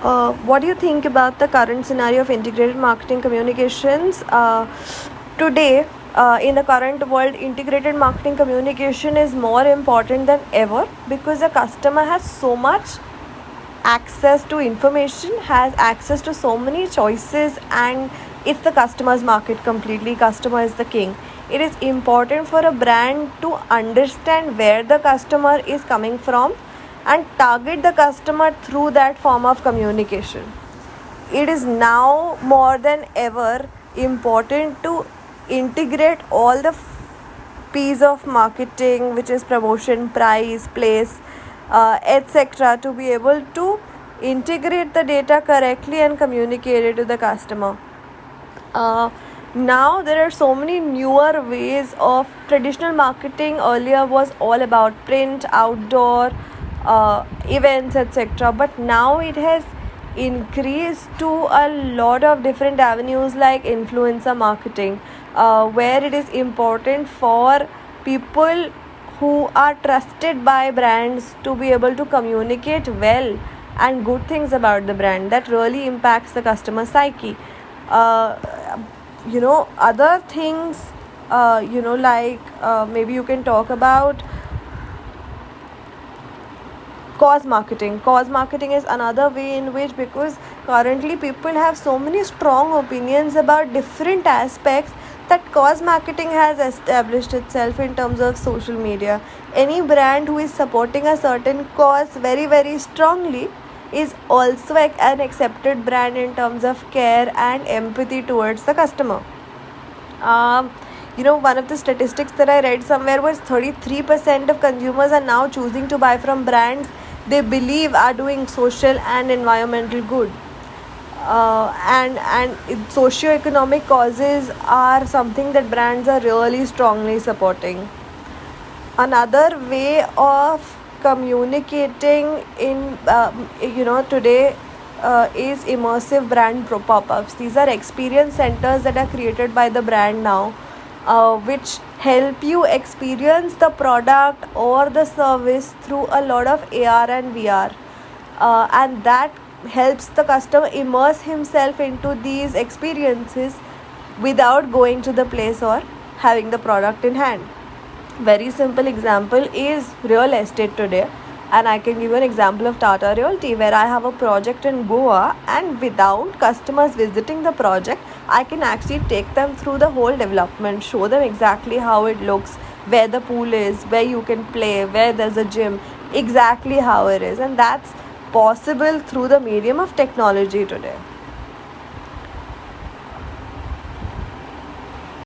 What do you think about the current scenario of integrated marketing communications? Today, in the current world, integrated marketing communication is more important than ever because the customer has so much access to information, has access to so many choices, and it's the customer's market completely. Customer is the king. It is important for a brand to understand where the customer is coming from and target the customer through that form of communication. It is now more than ever important to integrate all the piece of marketing, which is promotion, price, place, etc., to be able to integrate the data correctly and communicate it to the customer. Now there are so many newer ways of traditional marketing. Earlier was all about print, outdoor, events, etc., but now it has increased to a lot of different avenues like influencer marketing, where it is important for people who are trusted by brands to be able to communicate well and good things about the brand that really impacts the customer psyche. uh, Other things, maybe you can talk about cause marketing. Cause marketing is another way in which, because currently people have so many strong opinions about different aspects, that cause marketing has established itself in terms of social media. Any brand who is supporting a certain cause very very strongly is also an accepted brand in terms of care and empathy towards the customer. One of the statistics that I read somewhere was 33% of consumers are now choosing to buy from brands they believe are doing social and environmental good. And socio-economic causes are something that brands are really strongly supporting. Another way of communicating in today is immersive brand pop-ups. These are experience centers that are created by the brand now, which help you experience the product or the service through a lot of AR and VR, and that helps the customer immerse himself into these experiences without going to the place or having the product in hand. Very simple example is real estate today, and I can give you an example of Tata Realty, where I have a project in Goa, and without customers visiting the project, I can actually take them through the whole development, show them exactly how it looks, where the pool is, where you can play, where there's a gym, exactly how it is, and that's possible through the medium of technology today.